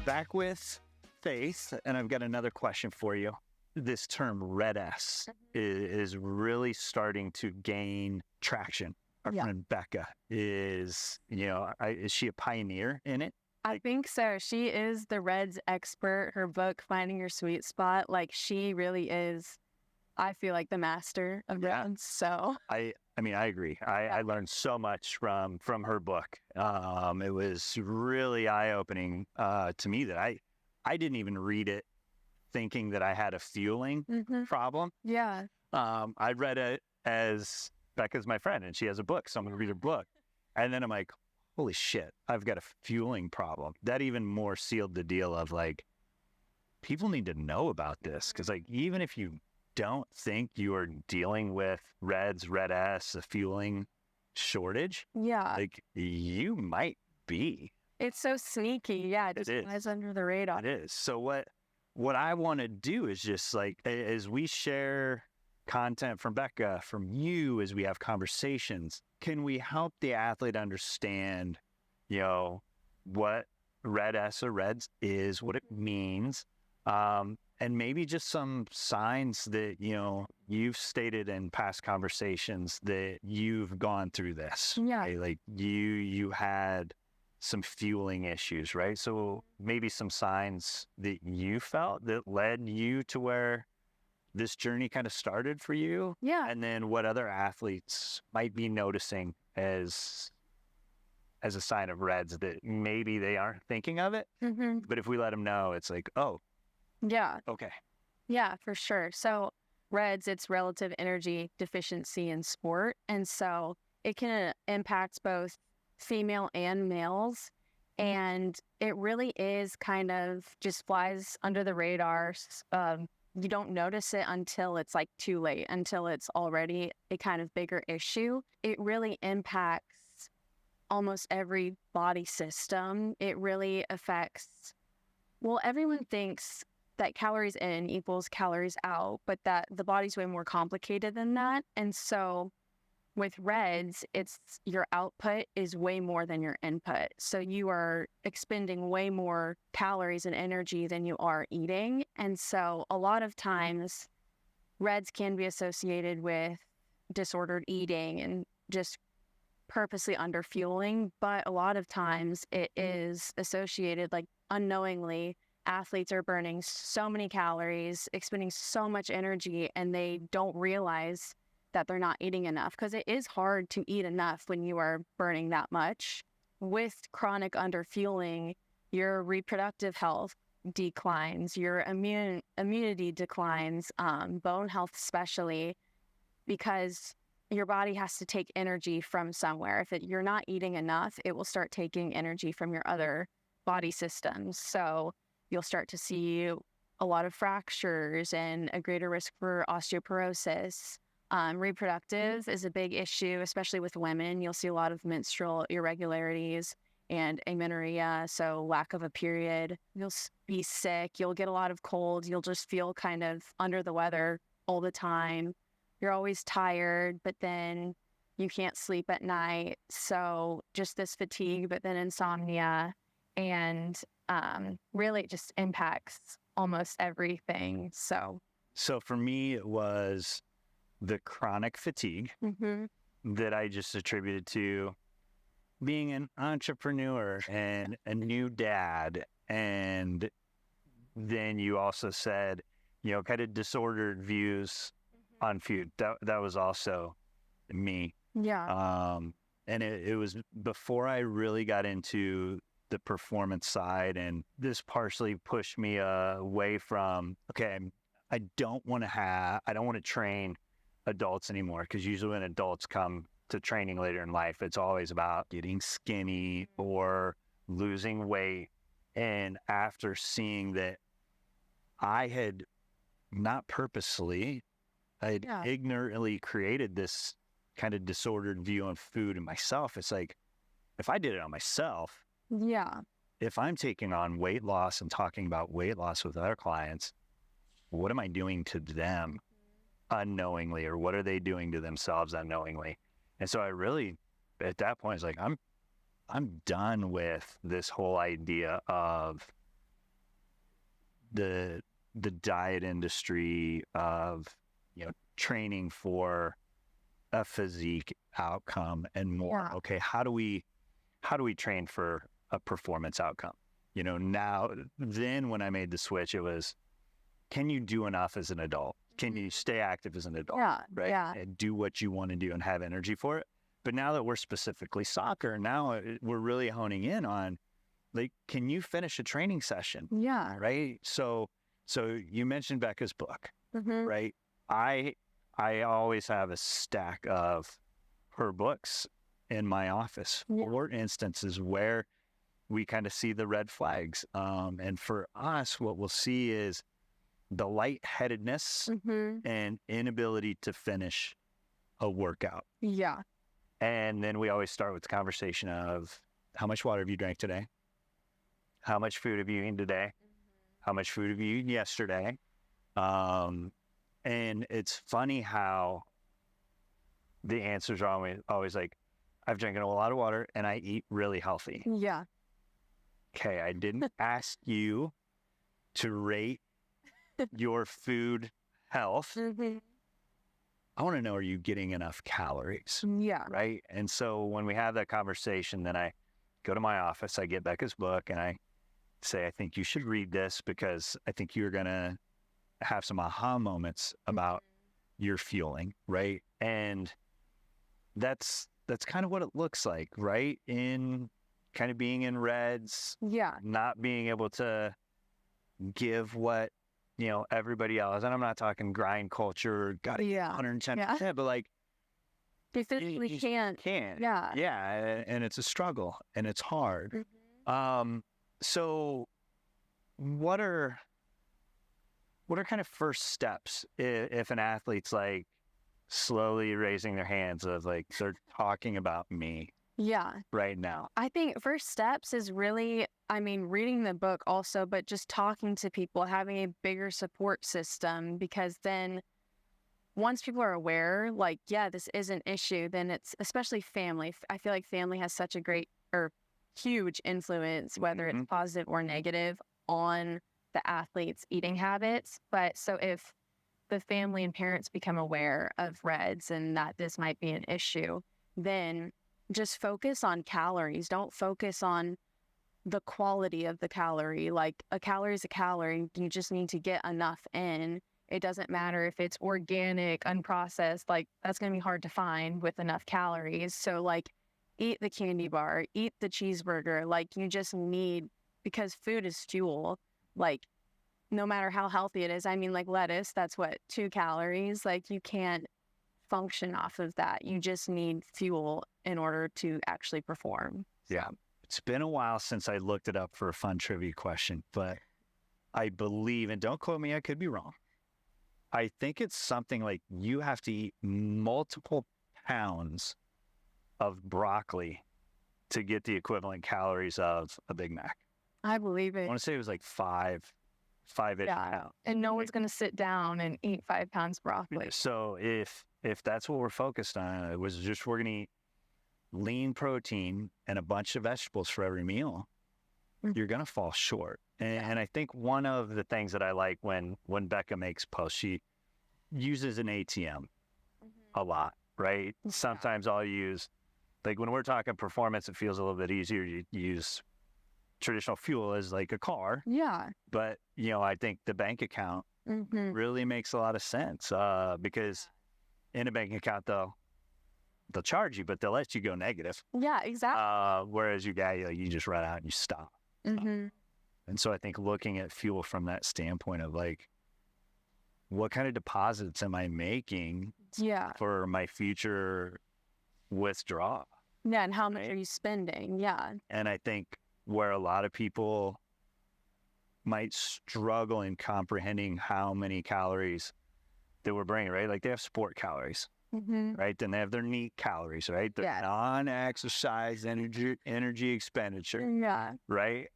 back with Faith, and I've got another question for you. This term Red S is really starting to gain traction. Our friend Becca is she a pioneer in it? I think so. She is the Reds expert. Her book, Finding Your Sweet Spot, like she really is, I feel like, the master of Reds. So I agree. I learned so much from her book. It was really eye-opening to me that I didn't even read it thinking that I had a fueling problem. Yeah. I read it as Becca's my friend and she has a book, so I'm going to read her book. And then I'm like, holy shit, I've got a fueling problem. That even more sealed the deal of like, people need to know about this. Because like, even if you don't think you are dealing with Red S, a fueling shortage, like you might be. It's so sneaky. Yeah, it just flies under the radar. It is. So what I want to do is just like, as we share content from Becca, from you, as we have conversations, can we help the athlete understand, what Red S or Reds is, what it means, and maybe just some signs that, you've stated in past conversations that you've gone through this. Yeah. Right? Like you had some fueling issues, right? So maybe some signs that you felt that led you to where this journey kind of started for you. Yeah. And then what other athletes might be noticing as a sign of Reds that maybe they aren't thinking of it. But if we let them know, it's like, oh, yeah. Okay. Yeah, for sure. So Reds, it's relative energy deficiency in sport. And so it can impact both female and males. And it really is kind of just flies under the radar. You don't notice it until it's like too late, until it's already a kind of bigger issue. It really impacts almost every body system. It really affects, everyone thinks that calories in equals calories out, but that the body's way more complicated than that. And so with Reds, it's your output is way more than your input. So you are expending way more calories and energy than you are eating. And so a lot of times Reds can be associated with disordered eating and just purposely underfueling. But a lot of times it is associated, like unknowingly, athletes are burning so many calories, expending so much energy, and they don't realize that they're not eating enough, because it is hard to eat enough when you are burning that much. With chronic underfueling, your reproductive health declines, your immunity declines, bone health especially, because your body has to take energy from somewhere. If you're not eating enough, it will start taking energy from your other body systems. So you'll start to see a lot of fractures and a greater risk for osteoporosis. Reproductive is a big issue, especially with women. You'll see a lot of menstrual irregularities and amenorrhea, so lack of a period. You'll be sick. You'll get a lot of colds. You'll just feel kind of under the weather all the time. You're always tired, but then you can't sleep at night. So just this fatigue, but then insomnia. And really it just impacts almost everything. So for me, it was the chronic fatigue that I just attributed to being an entrepreneur and a new dad. And then you also said, kind of disordered views on food. That was also me. Yeah. And it was before I really got into the performance side, and this partially pushed me away from, I don't want to train adults anymore, because usually when adults come to training later in life, it's always about getting skinny or losing weight. And after seeing that I had not purposely, I had ignorantly created this kind of disordered view on food and myself, it's like, if I did it on myself, if I'm taking on weight loss and talking about weight loss with other clients, what am I doing to them unknowingly, or what are they doing to themselves unknowingly? And so I really, at that point, it's like, I'm done with this whole idea of the diet industry of, training for a physique outcome and more. Yeah. Okay, how do we train for a performance outcome? Now, then when I made the switch, it was, can you do enough as an adult? Can you stay active as an adult? Yeah. Right? Yeah. And do what you want to do and have energy for it. But now that we're specifically soccer, now we're really honing in on, like, can you finish a training session? Yeah. Right. So you mentioned Becca's book, Mm-hmm. right? I always have a stack of her books in my office for instances where we kind of see the red flags. And for us, what we'll see is the lightheadedness and inability to finish a workout. Yeah. And then we always start with the conversation of, how much water have you drank today? How much food have you eaten today? How much food have you eaten yesterday? And it's funny how the answers are always like, I've drank a lot of water and I eat really healthy. Yeah. Okay, I didn't ask you to rate your food health. Mm-hmm. I want to know, are you getting enough calories? Yeah. Right. And so when we have that conversation, then I go to my office, I get Becca's book, and I say, I think you should read this because I think you're going to have some aha moments about your fueling. Right. And that's kind of what it looks like, right? In kind of being in reds, not being able to give what, everybody else. And I'm not talking grind culture, got to 110%, but like, you physically can't. Yeah. Yeah. And it's a struggle and it's hard. So what are kind of first steps if an athlete's like slowly raising their hands of like, they're talking about me right now? I think first steps is really, reading the book also, but just talking to people, having a bigger support system, because then once people are aware, like, this is an issue, then it's especially family. I feel like family has such a great or huge influence, whether it's positive or negative, on the athlete's eating habits. But so if the family and parents become aware of reds and that this might be an issue, then just focus on calories. Don't focus on the quality of the calorie. Like, a calorie is a calorie. You just need to get enough in. It doesn't matter if it's organic, unprocessed, like that's going to be hard to find with enough calories. So like, eat the candy bar, eat the cheeseburger. Like, you just need, because food is fuel. Like, no matter how healthy it is, like lettuce, that's what, 2 calories. Like, you can't function off of that. You just need fuel in order to actually perform. Yeah. It's been a while since I looked it up for a fun trivia question, but I believe, and don't quote me, I could be wrong, I think it's something like you have to eat multiple pounds of broccoli to get the equivalent calories of a Big Mac. I believe it. I want to say it was like five-ish pounds. And no one's going to sit down and eat 5 pounds broccoli. So if that's what we're focused on, it was just, we're going to eat lean protein and a bunch of vegetables for every meal, you're going to fall short. And I think one of the things that I like when Becca makes posts, she uses an ATM a lot, right? Sometimes I'll use, like when we're talking performance, it feels a little bit easier. You use traditional fuel as like a car. Yeah. But, I think the bank account really makes a lot of sense because in a bank account, they'll charge you, but they'll let you go negative. Yeah, exactly. Whereas you just run out and you stop. And so I think looking at fuel from that standpoint of like, what kind of deposits am I making for my future withdrawal? Yeah, and how much are you spending? Yeah. And I think where a lot of people might struggle in comprehending how many calories that we're bringing, right? Like they have sport calories, right? Then they have their NEAT calories, right? Their non-exercise energy expenditure, right?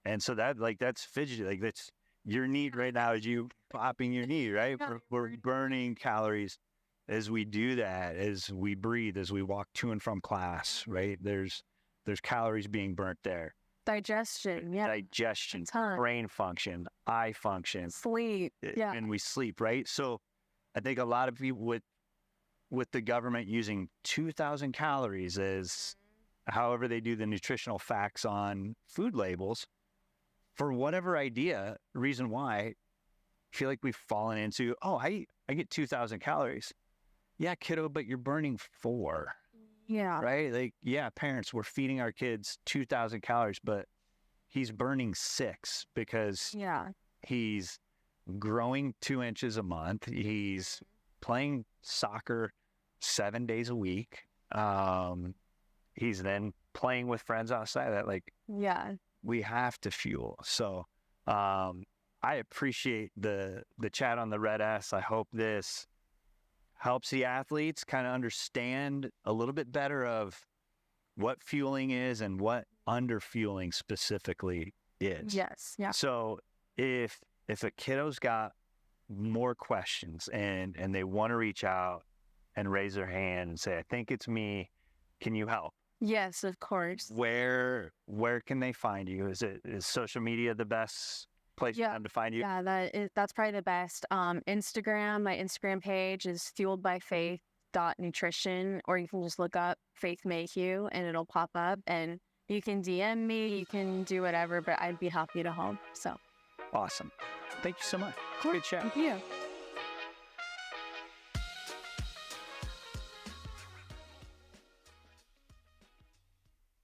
And so that's fidgety. Like that's your need right now is you popping your knee, right? We're burning calories as we do that, as we breathe, as we walk to and from class, right? There's calories being burnt there. Digestion, digestion, ton. brain function, eye function, Sleep, and we sleep, right? So I think a lot of people with the government using 2,000 calories as however they do the nutritional facts on food labels, for whatever reason why, I feel like we've fallen into, oh, I get 2,000 calories. Yeah, kiddo, but you're burning 4. Yeah. Right? Like, yeah, parents, we're feeding our kids 2,000 calories, but he's burning 6 because he's growing 2 inches a month. He's playing soccer 7 days a week. He's then playing with friends outside of that. Like, we have to fuel. So I appreciate the chat on the Red S. I hope this helps the athletes kind of understand a little bit better of what fueling is and what underfueling specifically is. Yes. Yeah. So if a kiddo's got more questions and they want to reach out and raise their hand and say, I think it's me, can you help? Yes, of course. Where can they find you? Is social media the best place for them to find you? Yeah, that's probably the best. Instagram, my Instagram page is fueledbyfaith.nutrition, or you can just look up Faith Mayhugh and it'll pop up, and you can DM me, you can do whatever, but I'd be happy to help. So awesome. Thank you so much. Good chat. Thank you.